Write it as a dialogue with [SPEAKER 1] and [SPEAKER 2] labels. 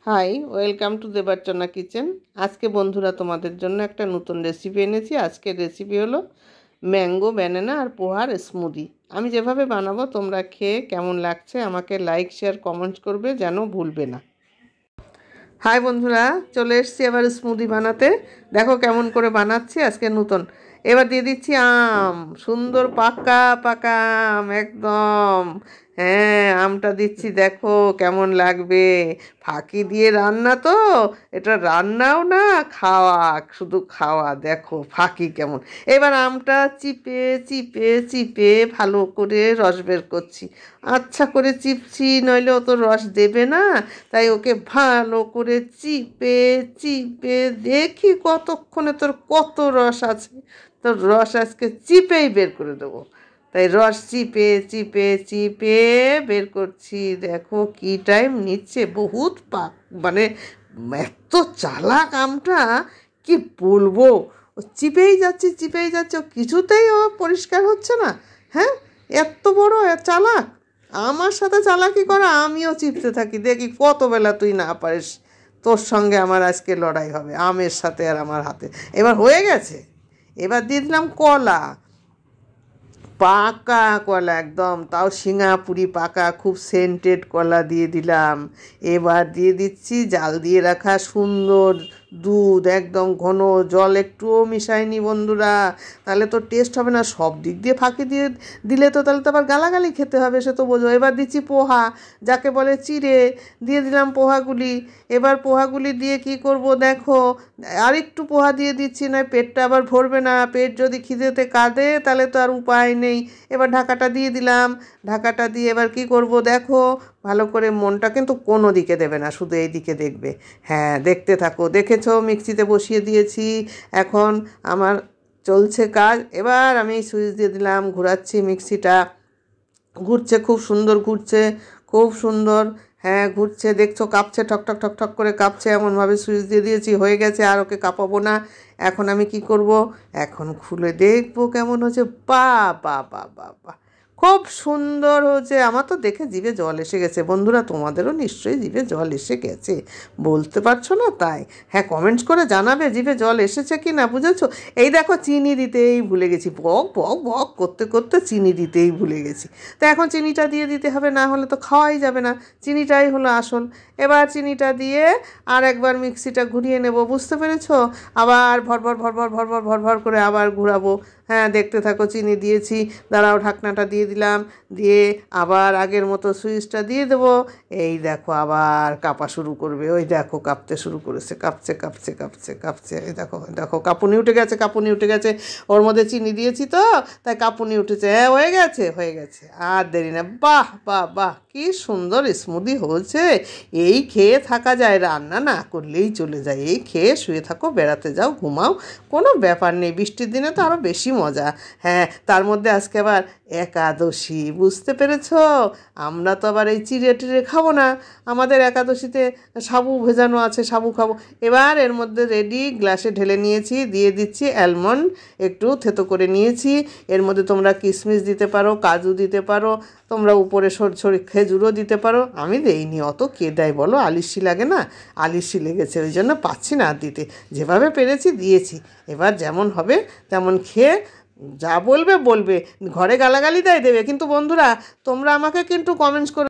[SPEAKER 1] High, welcome to Debarchana kitchen. আজকে বন্ধুরা তোমাদের জন্য একটা নতুন রেসিপি এনেছি। আজকের রেসিপি হলো ম্যাঙ্গো ব্যানানা আর পোহার স্মুদি। আমি যেভাবে বানাবো তোমরা খেয়ে কেমন লাগছে আমাকে লাইক শেয়ার কমেন্ট করবে, যেন ভুলবে না। হাই বন্ধুরা, চলে এসেছি এবার স্মুদি বানাতে। দেখো কেমন করে বানাচ্ছি আজকে নতুন। এবার দিয়ে দিচ্ছি আম, সুন্দর পাকা পাকা আম একদম। হ্যাঁ, আমটা দিচ্ছি, দেখো কেমন লাগবে। ফাঁকি দিয়ে রান্না তো, এটা রান্নাও না, খাওয়া, শুধু খাওয়া। দেখো ফাঁকি কেমন। এবার আমটা চিপে চিপে চিপে ভালো করে রস বের করছি। আচ্ছা করে চিপছি, নইলে ও তো রস দেবে না। তাই ওকে ভালো করে চিপে চিপে দেখি কতক্ষণে তোর কত রস আছে। তোর রস আজকে চিপেই বের করে দেবো। তাই রস চিপে চিপে চিপে বের করছি। দেখো কি টাইম নিচ্ছে, বহুত মানে এত চালাক আমটা, কি বলবো। ও চিপেই যাচ্ছে চিপেই যাচ্ছে, ও কিছুতেই ও পরিষ্কার হচ্ছে না। হ্যাঁ, এত বড় চালাক। আমার সাথে চালাকি করা, আমিও চিপতে থাকি, দেখি কত বেলা তুই না পারিস। তোর সঙ্গে আমার আজকে লড়াই হবে, আমের সাথে আর আমার হাতে। এবার হয়ে গেছে। এবার দিয়ে দিলাম কলা, পাকা কলা একদম, তাও সিঙ্গাপুরি পাকা, খুব সেন্টেড কলা দিয়ে দিলাম। এবার দিয়ে দিচ্ছি জাল দিয়ে রাখা সুন্দর দুধ, একদম ঘন, জল একটুও মিশাইনি বন্ধুরা, তাহলে তো টেস্ট হবে না। সব দিক দিয়ে ফাঁকি দিয়ে দিলে তো তাহলে তো আবার গালাগালি খেতে হবে, সে তো বোঝো। এবার দিচ্ছি পোহা, যাকে বলে চিড়ে, দিয়ে দিলাম পোহাগুলি। এবার পোহাগুলি দিয়ে কি করব দেখো, আর একটু পোহা দিয়ে দিচ্ছি, নয় পেটটা আবার ভরবে না। পেট যদি খিদেতে কাঁদে তাহলে তো আর উপায় নেই। এবার ঢাকাটা দিয়ে দিলাম। ঢাকাটা দিয়ে এবার কি করব দেখো, ভালো করে মনটা কিন্তু কোনো দিকে দেবে না, শুধু এই দিকে দেখবে। হ্যাঁ, দেখতে থাকো। দেখেছো মিক্সিতে বসিয়ে দিয়েছি, এখন আমার চলছে কাজ। এবার আমি সুইচ দিয়ে দিলাম, ঘোরাচ্ছি মিক্সিটা, ঘুরছে, খুব সুন্দর ঘুরছে, খুব সুন্দর। হ্যাঁ ঘুরছে, দেখছো কাঁপছে, ঠকঠক ঠকঠক করে কাঁপছে। এমনভাবে সুইচ দিয়ে দিয়েছি, হয়ে গেছে, আর ওকে কাঁপাবো না। এখন আমি কি করব, এখন খুলে দেখবো কেমন হচ্ছে। বা বা বা বা বা, খুব সুন্দর হয়েছে। আমার তো দেখে জিভে জল এসে গেছে বন্ধুরা, তোমাদেরও নিশ্চয়ই জিভে জল এসে গেছে, বলতে পারছো না তাই। হ্যাঁ, কমেন্টস করে জানাবে জিভে জল এসেছে কি না, বুঝেছো। এই দেখো চিনি দিতেই ভুলে গেছি, বক বক বক করতে করতে চিনি দিতেই ভুলে গেছি। তো এখন চিনিটা দিয়ে দিতে হবে, না হলে তো খাওয়াই যাবে না। চিনিটাই হলো আসল। এবার চিনিটা দিয়ে আর একবার মিক্সিটা ঘুরিয়ে নেব, বুঝতে পেরেছো। আবার ভরভর ভরভর ভরভর ভরভর করে আবার ঘোরাবো। হ্যাঁ, দেখতে থাকো, চিনি দিয়েছি। দাঁড়াও, ঢাকনাটা দিয়ে দিলাম, দিয়ে আবার আগের মতো সুইচটা দিয়ে দেবো। এই দেখো আবার কাঁপা শুরু করবে, ওই দেখো কাঁপতে শুরু করেছে, কাঁপছে কাঁপছে কাঁপছে কাঁপছে। এই দেখো দেখো, কাঁপুনি উঠে গেছে, কাঁপুনি উঠে গেছে। ওর মধ্যে চিনি দিয়েছি তো, তাই কাঁপুনি উঠেছে। হ্যাঁ, হয়ে গেছে হয়ে গেছে, আর দেরি না। বাহ বাহ বাহ, কি সুন্দর স্মুদি হয়েছে। এই খেয়ে থাকা যায়, রান্না না করলেই চলে যায়। এই খেয়ে শুয়ে থাকো, বেড়াতে যাও, ঘুমাও, কোনো ব্যাপার নেই। বৃষ্টির দিনে তো আরও বেশি মজা। হ্যাঁ, তার মধ্যে আজকে আবার একাদশী, বুঝতে পেরেছো। আমরা তো আবার এই চিড়ে টিড়ে খাবো না, আমাদের একাদশীতে সাবু ভেজানো আছে, সাবু খাবো। এবার এর মধ্যে রেডি গ্লাসে ঢেলে নিয়েছি, দিয়ে দিচ্ছি অ্যালমন্ড, একটু থেতো করে নিয়েছি। এর মধ্যে তোমরা কিশমিশ দিতে পারো, কাজু দিতে পারো, তোমরা উপরে সরষে খেজুরও দিতে পারো। আমি দেইনি, অত কে দেয় বলো, আলিশি লাগে না, আলিশি লেগেছে, ওই জন্য পাচ্ছি না আর দিতে। যেভাবে পেরেছি দিয়েছি। এবার যেমন হবে তেমন খেয়ে যা বলবে বলবে, ঘরে গালাগালি দেয় দেবে, কিন্তু বন্ধুরা তোমরা আমাকে কিন্তু কমেন্টস করে